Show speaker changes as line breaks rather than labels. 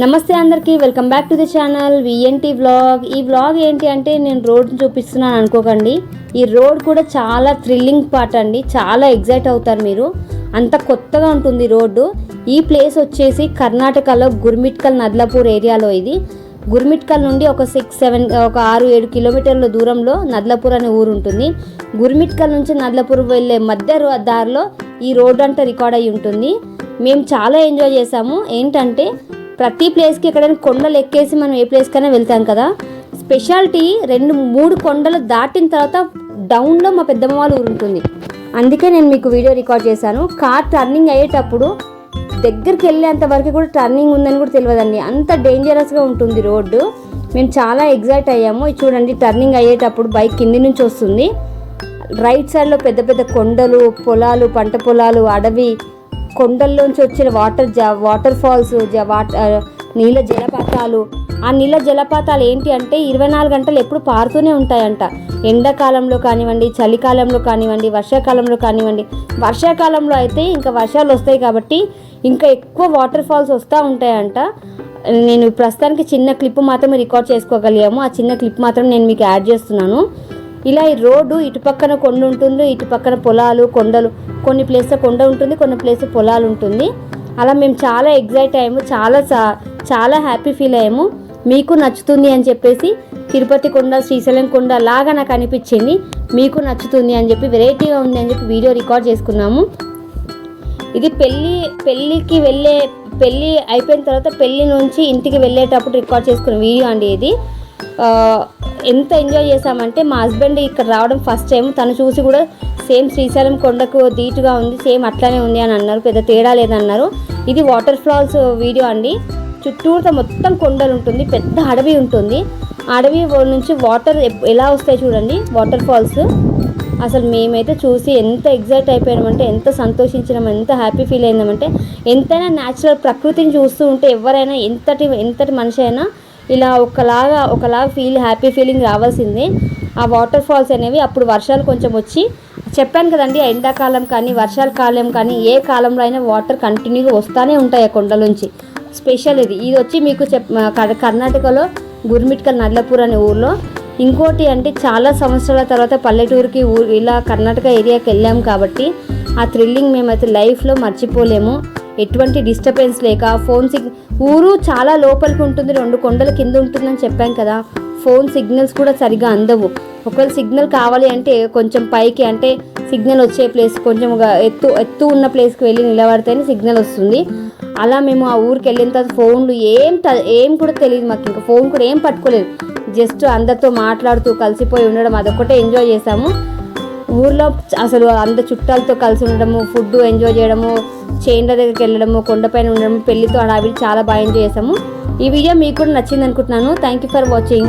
నమస్తే అందరికీ, welcome back to the channel VNT vlog. ఈ వ్లాగ్ ఏంటి అంటే నేను రోడ్ చూపిస్తున్నాను అనుకోకండి. ఈ రోడ్ కూడా చాలా థ్రిల్లింగ్ పార్ట్ అండి. చాలా ఎగ్జైట్ అవుతారు మీరు, అంత కొత్తగా ఉంటుంది రోడ్డు. ఈ ప్లేస్ వచ్చేసి కర్ణాటకలో గుర్మిట్కల్ నద్లాపూర్ ఏరియాలో. ఇది గుర్మిట్కల్ నుండి ఒక 6-7 కిలోమీటర్ల దూరంలో నద్లాపూర్ అనే ఊరు ఉంటుంది. గుర్మిట్కల్ నుంచి నద్లాపూర్ వెళ్ళే మధ్య దారిలో ఈ రోడ్ అంతా రికార్డ్ అయ్యి ఉంటుంది. మేము చాలా ఎంజాయ్ చేసాము. ఏంటంటే ప్రతి ప్లేస్కి ఎక్కడైనా కొండలు ఎక్కేసి మనం ఏ ప్లేస్కైనా వెళ్తాం కదా. స్పెషాలిటీ 2-3 కొండలు దాటిన తర్వాత డౌన్లో మా పెద్దమ్మ వాళ్ళ ఊరు ఉంటుంది. అందుకే నేను మీకు వీడియో రికార్డ్ చేశాను. కార్ టర్నింగ్ అయ్యేటప్పుడు దగ్గరికి వెళ్ళేంత వరకు కూడా టర్నింగ్ ఉందని కూడా తెలియదండి, అంత డేంజరస్గా ఉంటుంది రోడ్డు. మేము చాలా ఎగ్జైట్ అయ్యాము. చూడండి, టర్నింగ్ అయ్యేటప్పుడు బైక్ కింది నుంచి వస్తుంది. రైట్ సైడ్లో పెద్ద పెద్ద కొండలు, పొలాలు, పంట పొలాలు, అడవి, కొండల్లోంచి వచ్చిన వాటర్ ఫాల్స్, నీళ్ళ జలపాతాలు. ఆ నీళ్ళ జలపాతాలు ఏంటి అంటే 24 గంటలు ఎప్పుడు పారుతూనే ఉంటాయంట. ఎండాకాలంలో కానివ్వండి, చలికాలంలో కానివ్వండి, వర్షాకాలంలో కానివ్వండి. వర్షాకాలంలో అయితే ఇంకా వర్షాలు వస్తాయి కాబట్టి ఇంకా ఎక్కువ వాటర్ ఫాల్స్ వస్తూ ఉంటాయంట. నేను ప్రస్తుతానికి చిన్న క్లిప్ మాత్రమే రికార్డ్ చేసుకోగలిగాము. ఆ చిన్న క్లిప్ మాత్రం నేను మీకు యాడ్ చేస్తున్నాను. ఇలా ఈ రోడ్డు ఇటు పక్కన కొండ ఉంటుంది, ఇటు పక్కన పొలాలు, కొండలు. కొన్ని ప్లేస్లో కొండ ఉంటుంది, కొన్ని ప్లేస్లో పొలాలు ఉంటుంది. అలా మేము చాలా ఎగ్జైట్ అయ్యాము, చాలా హ్యాపీ ఫీల్ అయ్యాము. మీకు నచ్చుతుంది అని చెప్పేసి తిరుపతి కొండ, శ్రీశైలం కొండ లాగా నాకు అనిపించింది. మీకు నచ్చుతుంది అని చెప్పి, వెరైటీగా ఉంది అని చెప్పి వీడియో రికార్డ్ చేసుకున్నాము. ఇది పెళ్ళి అయిపోయిన తర్వాత పెళ్ళి నుంచి ఇంటికి వెళ్ళేటప్పుడు రికార్డ్ చేసుకున్న వీడియో అండి ఇది. ఎంత ఎంజాయ్ చేసామంటే మా హస్బెండ్ ఇక్కడ రావడం ఫస్ట్ టైం. తను చూసి కూడా సేమ్ శ్రీశైలం కొండకు ధీటుగా ఉంది, సేమ్ అట్లానే ఉంది అని అన్నారు. పెద్ద తేడా లేదన్నారు. ఇది వాటర్ ఫాల్స్ వీడియో అండి. చుట్టూతో మొత్తం కొండలు ఉంటుంది, పెద్ద అడవి ఉంటుంది. అడవి నుంచి వాటర్ ఎలా వస్తాయి చూడండి, వాటర్ ఫాల్స్. అసలు మేమైతే చూసి ఎంత ఎగ్జైట్ అయిపోయామంటే, ఎంత సంతోషించినాం, ఎంత హ్యాపీ ఫీల్ అయినామంటే. ఎంతైనా న్యాచురల్ ప్రకృతిని చూస్తూ ఉంటే ఎవరైనా ఎంతటి మనిషి అయినా ఇలా ఒకలాగా హ్యాపీ ఫీలింగ్ రావాల్సిందే. ఆ వాటర్ ఫాల్స్ అనేవి అప్పుడు వర్షాలు కొంచెం వచ్చి, చెప్పాను కదండి, ఎండాకాలం కానీ వర్షాల కాలం కానీ ఏ కాలంలో అయినా వాటర్ కంటిన్యూగా వస్తూనే ఉంటాయి ఆ కొండలోంచి. స్పెషల్ ఇది వచ్చి మీకు కర్ణాటకలో గుర్మిట్కల్ నద్లాపూర్ అనే ఊర్లో. ఇంకోటి అంటే చాలా సంవత్సరాల తర్వాత పల్లెటూరుకి ఇలా కర్ణాటక ఏరియాకి వెళ్ళాము కాబట్టి ఆ థ్రిల్లింగ్ మేమైతే లైఫ్లో మర్చిపోలేము. ఎటువంటి డిస్టర్బెన్స్ లేక, ఊరు చాలా లోపలికి ఉంటుంది, 2 కొండల కింద ఉంటుందని చెప్పాం కదా. ఫోన్ సిగ్నల్స్ కూడా సరిగా అందవు. ఒకవేళ సిగ్నల్ కావాలి అంటే కొంచెం పైకి, అంటే సిగ్నల్ వచ్చే ప్లేస్ కొంచెం ఎత్తు ఉన్న ప్లేస్కి వెళ్ళి నిలబడితేనే సిగ్నల్ వస్తుంది. అలా మేము ఆ ఊరికి వెళ్ళిన తర్వాత ఫోన్లు ఏం కూడా తెలియదు మాకు. ఇంకా ఫోన్ కూడా ఏం పట్టుకోలేదు. జస్ట్ అందరితో మాట్లాడుతూ కలిసిపోయి ఉండడం, అదొక్కటే ఎంజాయ్ చేసాము. ఊర్లో అసలు అందరు చుట్టాలతో కలిసి ఉండడము, ఫుడ్ ఎంజాయ్ చేయడము, చేన్ల దగ్గరికి వెళ్ళడము, కొండపైన ఉండడము, పెళ్లితో అవి చాలా బాగా ఎంజాయ్ చేసాము. ఈ వీడియో మీకు కూడా నచ్చింది అనుకుంటున్నాను. Thank you for watching.